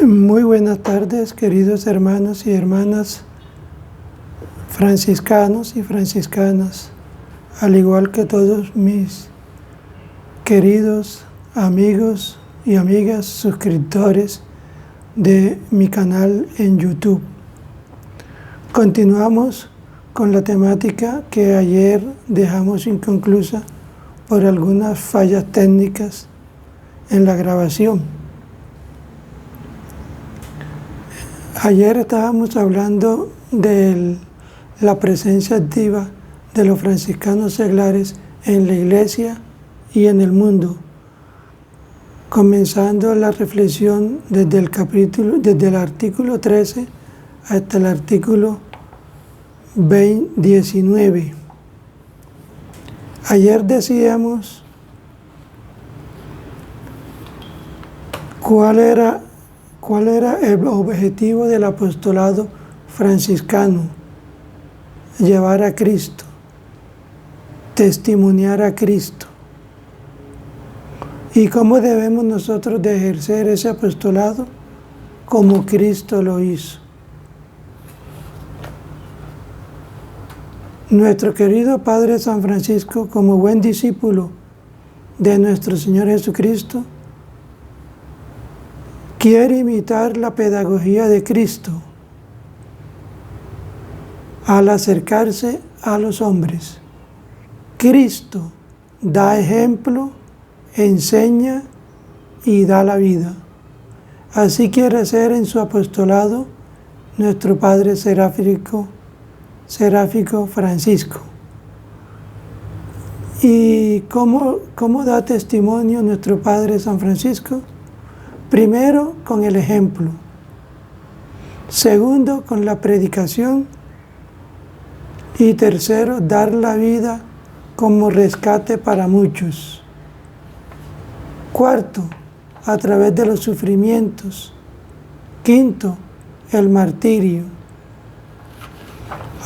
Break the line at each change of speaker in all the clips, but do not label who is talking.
Muy buenas tardes, queridos hermanos y hermanas franciscanos y franciscanas, al igual que todos mis queridos amigos y amigas suscriptores de mi canal en YouTube. Continuamos con la temática que ayer dejamos inconclusa por algunas fallas técnicas en la grabación. Ayer estábamos hablando de la presencia activa de los franciscanos seglares en la Iglesia y en el mundo, comenzando la reflexión desde el artículo 13 hasta el artículo 19. Ayer decíamos cuál era el objetivo del apostolado franciscano: llevar a Cristo, testimoniar a Cristo. ¿Y cómo debemos nosotros de ejercer ese apostolado? Como Cristo lo hizo. Nuestro querido Padre San Francisco, como buen discípulo de nuestro Señor Jesucristo, quiere imitar la pedagogía de Cristo al acercarse a los hombres. Cristo da ejemplo, enseña y da la vida. Así quiere ser en su apostolado nuestro Padre seráfico Francisco. ¿Y cómo da testimonio nuestro Padre San Francisco? Primero, con el ejemplo. Segundo, con la predicación. Y tercero, dar la vida como rescate para muchos. Cuarto, a través de los sufrimientos. Quinto, el martirio.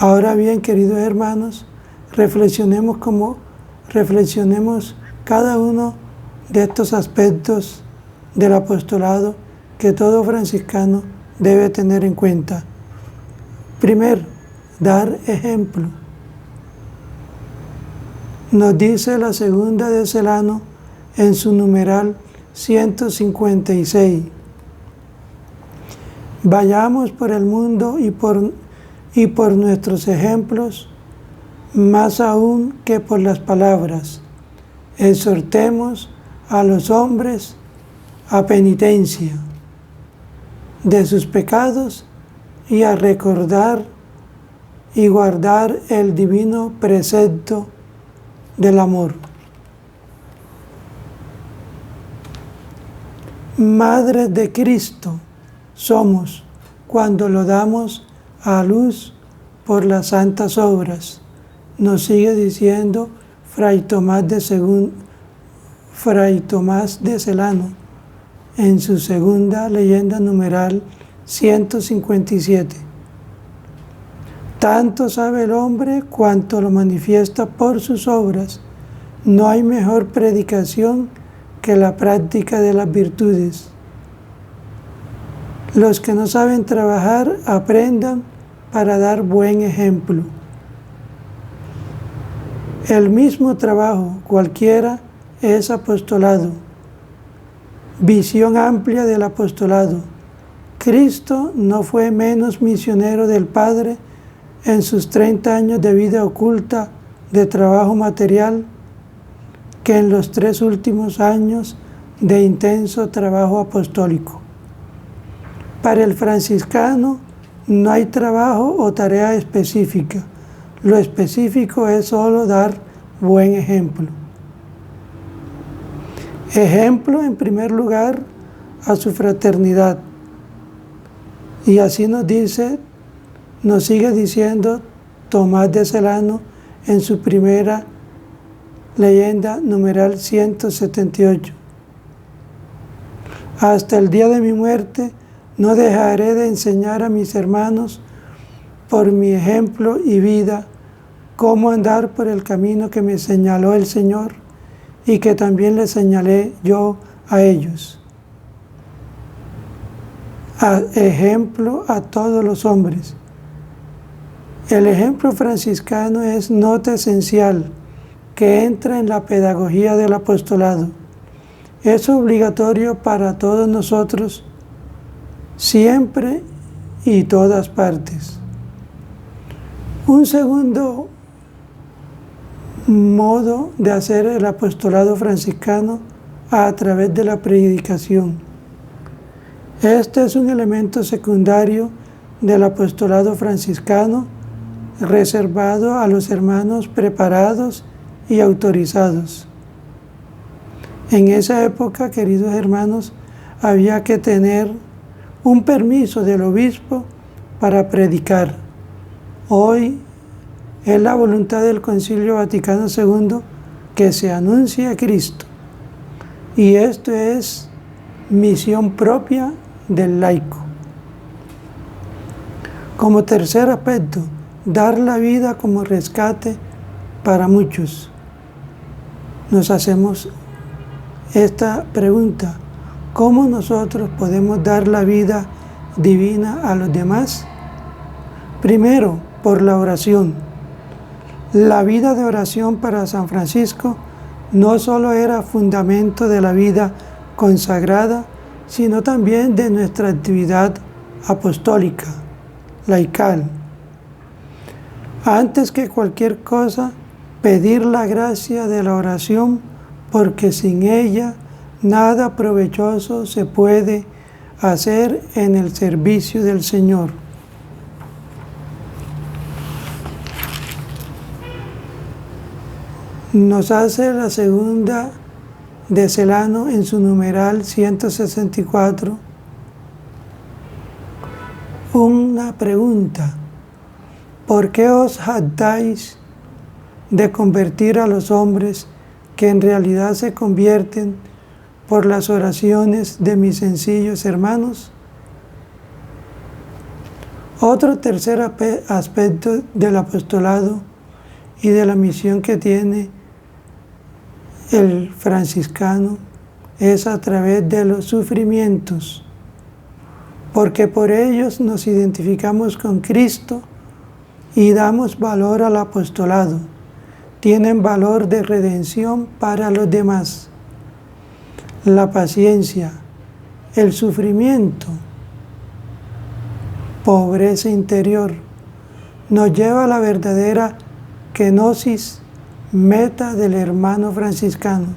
Ahora bien, queridos hermanos, reflexionemos cada uno de estos aspectos del apostolado que todo franciscano debe tener en cuenta. Primero, dar ejemplo. Nos dice la segunda de Celano en su numeral 156. Vayamos por el mundo y por nuestros ejemplos, más aún que por las palabras, exhortemos a los hombres a penitencia de sus pecados y a recordar y guardar el divino precepto del amor. Madres de Cristo somos cuando lo damos a luz por las santas obras, nos sigue diciendo Fray Tomás de Celano en su segunda leyenda numeral 157. Tanto sabe el hombre cuanto lo manifiesta por sus obras. No hay mejor predicación que la práctica de las virtudes. Los que no saben trabajar, aprendan para dar buen ejemplo. El mismo trabajo, cualquiera, es apostolado. Visión amplia del apostolado. Cristo no fue menos misionero del Padre en sus 30 años de vida oculta de trabajo material que en los 3 últimos años de intenso trabajo apostólico. Para el franciscano no hay trabajo o tarea específica. Lo específico es solo dar buen ejemplo. Ejemplo, en primer lugar, a su fraternidad. Y así nos sigue diciendo Tomás de Celano en su primera leyenda numeral 178. Hasta el día de mi muerte no dejaré de enseñar a mis hermanos por mi ejemplo y vida cómo andar por el camino que me señaló el Señor y que también les señalé yo a ellos. ejemplo a todos los hombres. El ejemplo franciscano es nota esencial que entra en la pedagogía del apostolado. Es obligatorio para todos nosotros, siempre y todas partes. Un segundo modo de hacer el apostolado franciscano a través de la predicación. Este es un elemento secundario del apostolado franciscano reservado a los hermanos preparados y autorizados. En esa época, queridos hermanos, había que tener un permiso del obispo para predicar. Hoy es la voluntad del Concilio Vaticano II que se anuncie a Cristo. Y esto es misión propia del laico. Como tercer aspecto, dar la vida como rescate para muchos. Nos hacemos esta pregunta: ¿cómo nosotros podemos dar la vida divina a los demás? Primero, por la oración. La vida de oración para San Francisco no solo era fundamento de la vida consagrada, sino también de nuestra actividad apostólica, laical. Antes que cualquier cosa, pedir la gracia de la oración, porque sin ella nada provechoso se puede hacer en el servicio del Señor. Nos hace la segunda de Celano en su numeral 164 una pregunta: ¿por qué os jactáis de convertir a los hombres que en realidad se convierten por las oraciones de mis sencillos hermanos? Otro tercer aspecto del apostolado y de la misión que tiene el franciscano es a través de los sufrimientos, porque por ellos nos identificamos con Cristo y damos valor al apostolado. Tienen valor de redención para los demás. La paciencia, el sufrimiento, pobreza interior, nos lleva a la verdadera kenosis, meta del hermano franciscano.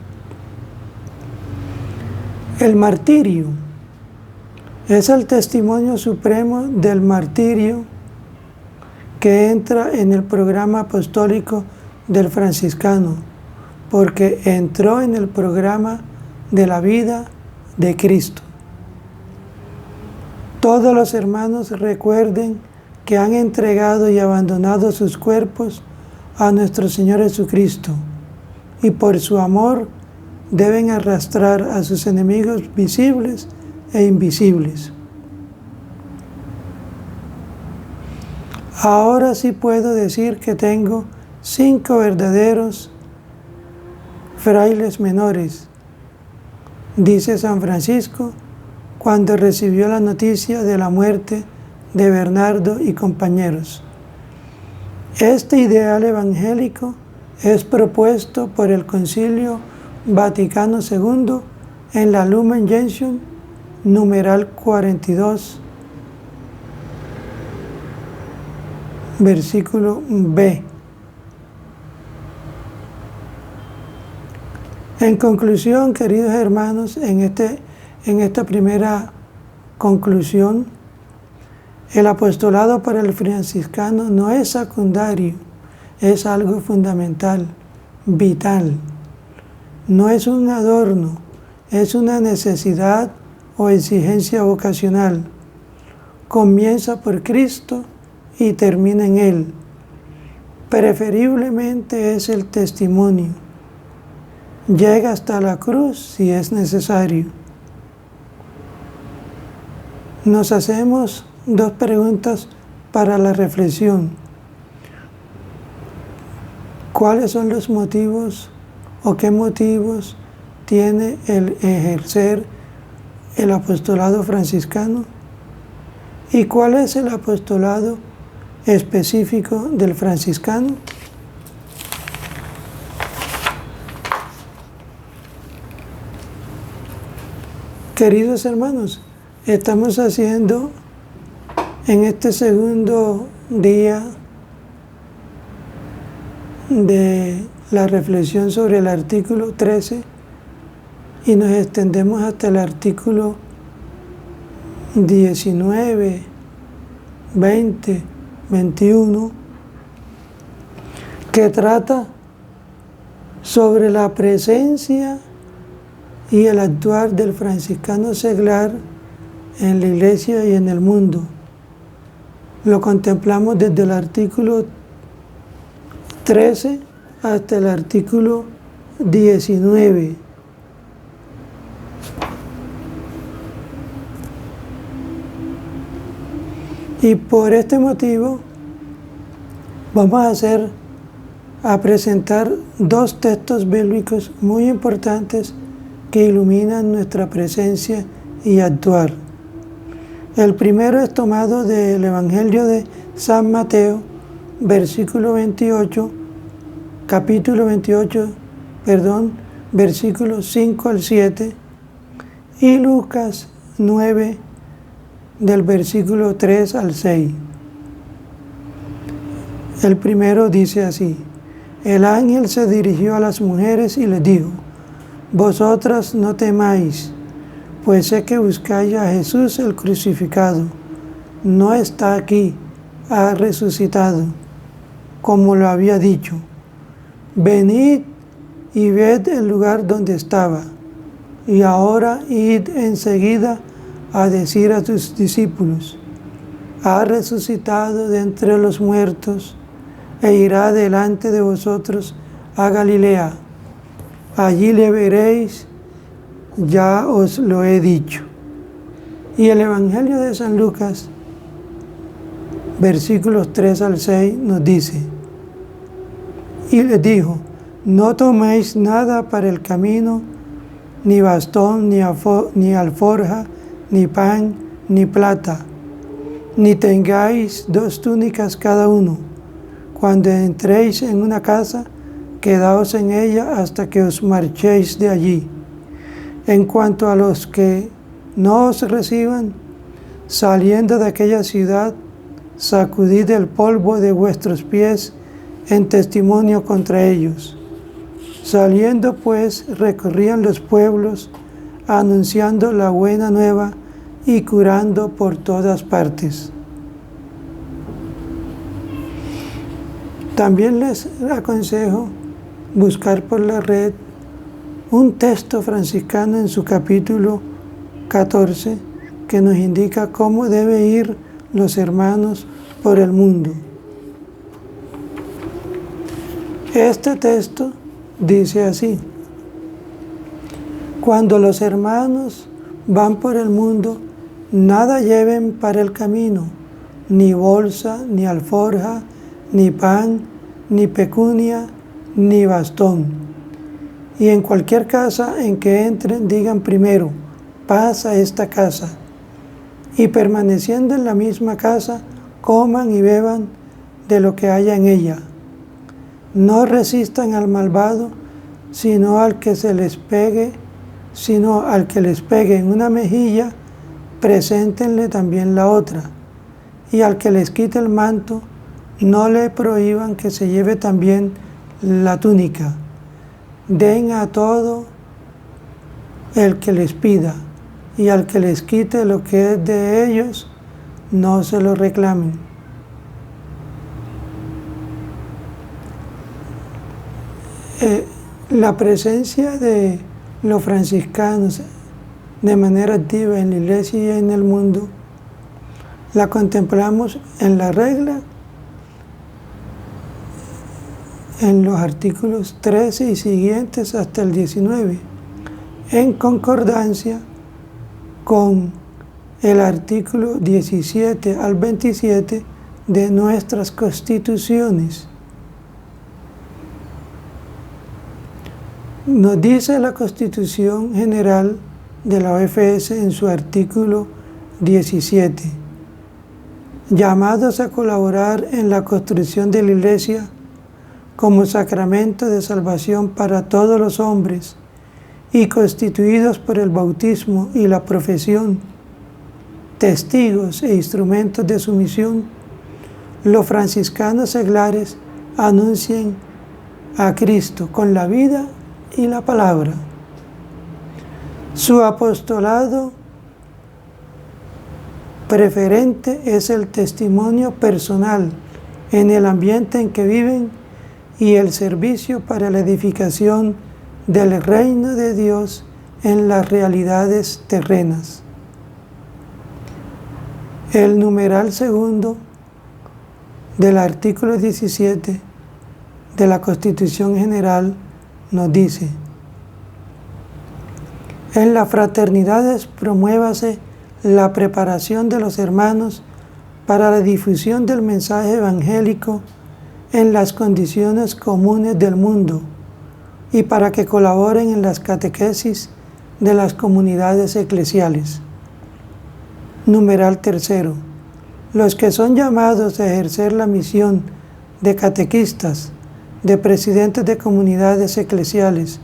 El martirio es el testimonio supremo del martirio que entra en el programa apostólico del franciscano, porque entró en el programa de la vida de Cristo. Todos los hermanos recuerden que han entregado y abandonado sus cuerpos a nuestro Señor Jesucristo, y por su amor deben arrastrar a sus enemigos visibles e invisibles. Ahora sí puedo decir que tengo 5 verdaderos frailes menores, dice San Francisco cuando recibió la noticia de la muerte de Bernardo y compañeros. Este ideal evangélico es propuesto por el Concilio Vaticano II en la Lumen Gentium, numeral 42, versículo B. En conclusión, queridos hermanos, en esta primera conclusión, el apostolado para el franciscano no es secundario, es algo fundamental, vital. No es un adorno, es una necesidad o exigencia vocacional. Comienza por Cristo y termina en Él. Preferiblemente es el testimonio. Llega hasta la cruz si es necesario. Nos hacemos 2 preguntas para la reflexión. ¿Cuáles son los motivos o qué motivos tiene el ejercer el apostolado franciscano? ¿Y cuál es el apostolado específico del franciscano? Queridos hermanos, estamos haciendo en este segundo día de la reflexión sobre el artículo 13 y nos extendemos hasta el artículo 19, 20, 21, que trata sobre la presencia y el actuar del franciscano seglar en la iglesia y en el mundo. Lo contemplamos desde el artículo 13 hasta el artículo 19. Y por este motivo vamos a presentar dos textos bíblicos muy importantes que iluminan nuestra presencia y actuar. El primero es tomado del Evangelio de San Mateo, capítulo 28, versículos 5 al 7, y Lucas 9, del versículo 3 al 6. El primero dice así: el ángel se dirigió a las mujeres y les dijo: vosotras no temáis, pues sé que buscáis a Jesús el crucificado. No está aquí, ha resucitado, como lo había dicho. Venid y ved el lugar donde estaba, y ahora id enseguida a decir a tus discípulos: ha resucitado de entre los muertos, e irá delante de vosotros a Galilea. Allí le veréis, ya os lo he dicho. Y el Evangelio de San Lucas, versículos 3 al 6, nos dice: y les dijo: no toméis nada para el camino, ni bastón, ni alforja, ni pan, ni plata, ni tengáis 2 túnicas cada uno. Cuando entréis en una casa, quedaos en ella hasta que os marchéis de allí. En cuanto a los que no os reciban, saliendo de aquella ciudad, sacudid el polvo de vuestros pies en testimonio contra ellos. Saliendo pues, recorrían los pueblos, anunciando la buena nueva y curando por todas partes. También les aconsejo buscar por la red un texto franciscano en su capítulo 14 que nos indica cómo deben ir los hermanos por el mundo. Este texto dice así: cuando los hermanos van por el mundo, nada lleven para el camino, ni bolsa, ni alforja, ni pan, ni pecunia, ni bastón. Y en cualquier casa en que entren, digan primero: paz a esta casa. Y permaneciendo en la misma casa, coman y beban de lo que haya en ella. No resistan al malvado, sino al que les pegue en una mejilla, preséntenle también la otra. Y al que les quite el manto, no le prohíban que se lleve también la túnica. Den a todo el que les pida, y al que les quite lo que es de ellos, no se lo reclamen. La presencia de los franciscanos de manera activa en la iglesia y en el mundo la contemplamos en la regla, en los artículos 13 y siguientes hasta el 19, en concordancia con el artículo 17 al 27 de nuestras constituciones. Nos dice la Constitución General de la OFS en su artículo 17: llamados a colaborar en la construcción de la Iglesia como sacramento de salvación para todos los hombres y constituidos por el bautismo y la profesión, testigos e instrumentos de su misión, los franciscanos seglares anuncian a Cristo con la vida y la palabra. Su apostolado preferente es el testimonio personal en el ambiente en que viven y el servicio para la edificación del reino de Dios en las realidades terrenas. El numeral segundo del artículo 17 de la Constitución General nos dice: en las fraternidades promuévase la preparación de los hermanos para la difusión del mensaje evangélico en las condiciones comunes del mundo y para que colaboren en las catequesis de las comunidades eclesiales. Numeral tercero. Los que son llamados a ejercer la misión de catequistas, de presidentes de comunidades eclesiales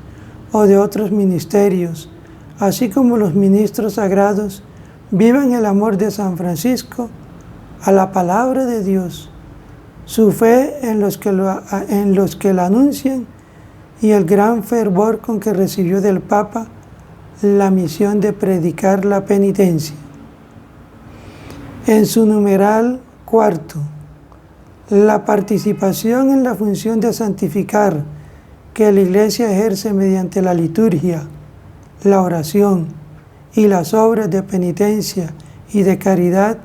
o de otros ministerios, así como los ministros sagrados, vivan el amor de San Francisco a la palabra de Dios, su fe en los que la anuncian y el gran fervor con que recibió del Papa la misión de predicar la penitencia. En su numeral cuarto, la participación en la función de santificar que la Iglesia ejerce mediante la liturgia, la oración y las obras de penitencia y de caridad,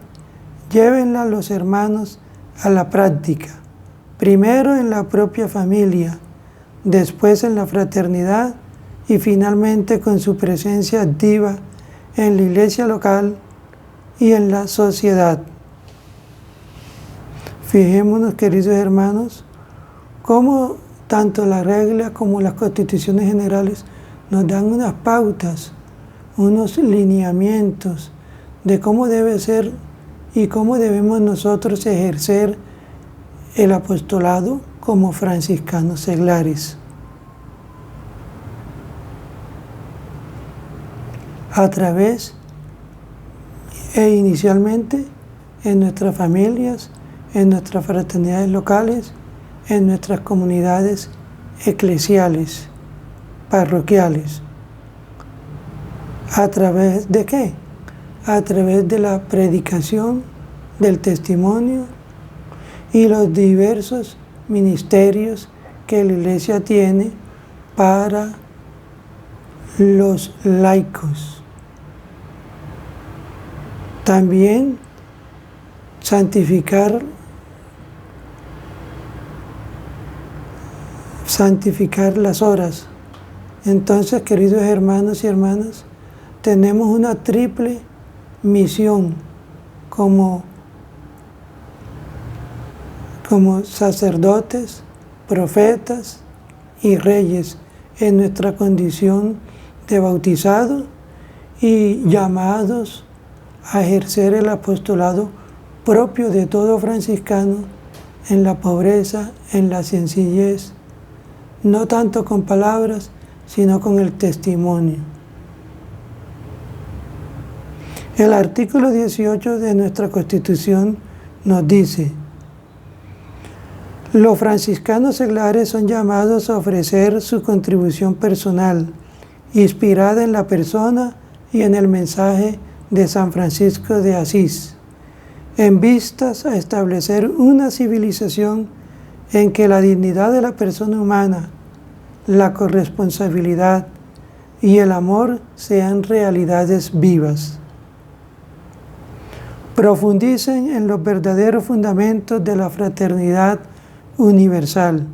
llévenla los hermanos a la práctica, primero en la propia familia, después en la fraternidad y finalmente con su presencia activa en la iglesia local y en la sociedad. Fijémonos, queridos hermanos, cómo tanto la regla como las constituciones generales nos dan unas pautas, unos lineamientos de cómo debe ser y cómo debemos nosotros ejercer el apostolado como franciscanos seglares. A través inicialmente en nuestras familias, en nuestras fraternidades locales, en nuestras comunidades eclesiales, parroquiales. ¿A través de qué? A través de la predicación, del testimonio y los diversos ministerios que la Iglesia tiene para los laicos. También santificar las horas. Entonces, queridos hermanos y hermanas, tenemos una triple misión como sacerdotes, profetas y reyes en nuestra condición de bautizados y llamados a ejercer el apostolado propio de todo franciscano en la pobreza, en la sencillez, no tanto con palabras, sino con el testimonio. El artículo 18 de nuestra Constitución nos dice: los franciscanos seglares son llamados a ofrecer su contribución personal, inspirada en la persona y en el mensaje de San Francisco de Asís, en vistas a establecer una civilización en que la dignidad de la persona humana, la corresponsabilidad y el amor sean realidades vivas. Profundicen en los verdaderos fundamentos de la fraternidad universal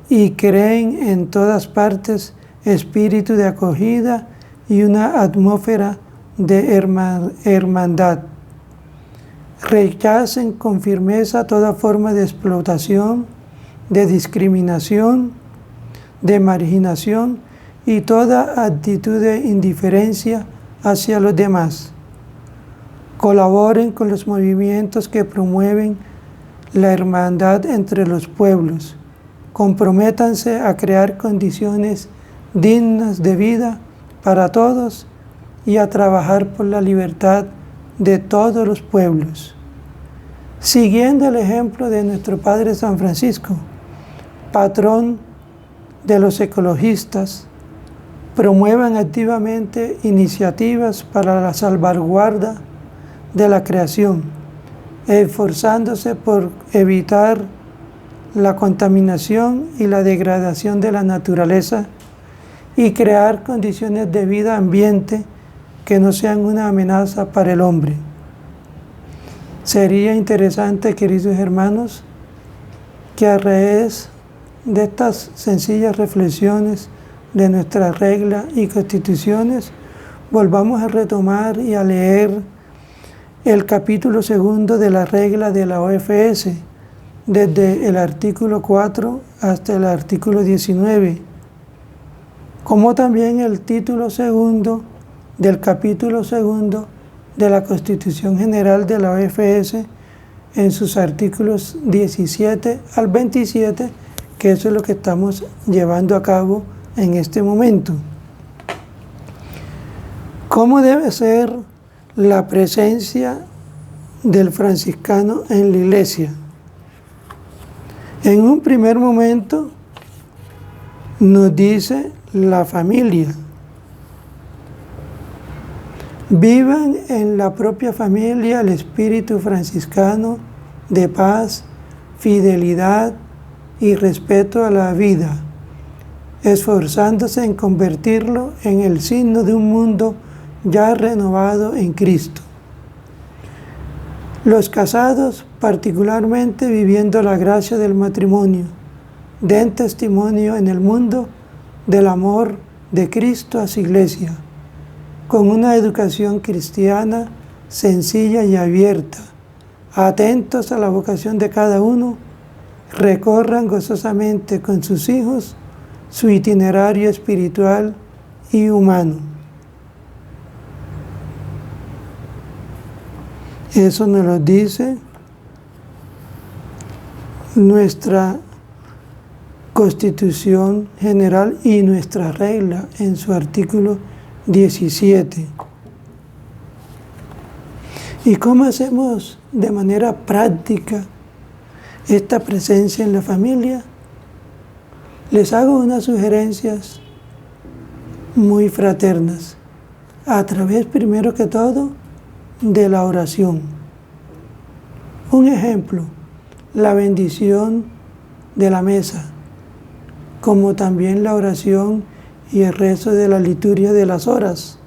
y creen en todas partes espíritu de acogida y una atmósfera de hermandad. Rechacen con firmeza toda forma de explotación, de discriminación, de marginación y toda actitud de indiferencia hacia los demás. Colaboren con los movimientos que promueven la hermandad entre los pueblos. Comprométanse a crear condiciones dignas de vida para todos y a trabajar por la libertad de todos los pueblos. Siguiendo el ejemplo de nuestro Padre San Francisco, patrón de los ecologistas, promuevan activamente iniciativas para la salvaguarda de la creación, esforzándose por evitar la contaminación y la degradación de la naturaleza y crear condiciones de vida ambiente que no sean una amenaza para el hombre. Sería interesante, queridos hermanos, que a raíz de estas sencillas reflexiones de nuestras reglas y constituciones, volvamos a retomar y a leer el capítulo 2 de la regla de la OFS, desde el artículo 4 hasta el artículo 19, como también el título 2 del capítulo 2 de la Constitución General de la OFS en sus artículos 17 al 27, que eso es lo que estamos llevando a cabo en este momento. ¿Cómo debe ser la presencia del franciscano en la iglesia? En un primer momento nos dice la familia. Vivan en la propia familia el espíritu franciscano de paz, fidelidad y respeto a la vida, esforzándose en convertirlo en el signo de un mundo ya renovado en Cristo. Los casados, particularmente viviendo la gracia del matrimonio, den testimonio en el mundo del amor de Cristo a su iglesia, con una educación cristiana sencilla y abierta, atentos a la vocación de cada uno, recorran gozosamente con sus hijos su itinerario espiritual y humano. Eso nos lo dice nuestra Constitución General y nuestra regla en su artículo 17. ¿Y cómo hacemos de manera práctica esta presencia en la familia? Les hago unas sugerencias muy fraternas, a través, primero que todo, de la oración. Un ejemplo, la bendición de la mesa, como también la oración y el rezo de la liturgia de las horas,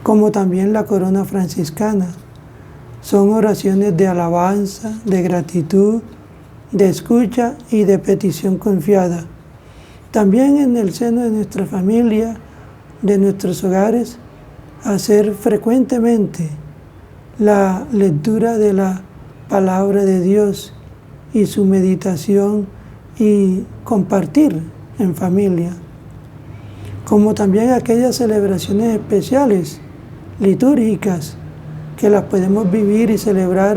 como también la corona franciscana. Son oraciones de alabanza, de gratitud, de escucha y de petición confiada. También en el seno de nuestra familia, de nuestros hogares, hacer frecuentemente la lectura de la palabra de Dios y su meditación y compartir en familia, como también aquellas celebraciones especiales, litúrgicas, que las podemos vivir y celebrar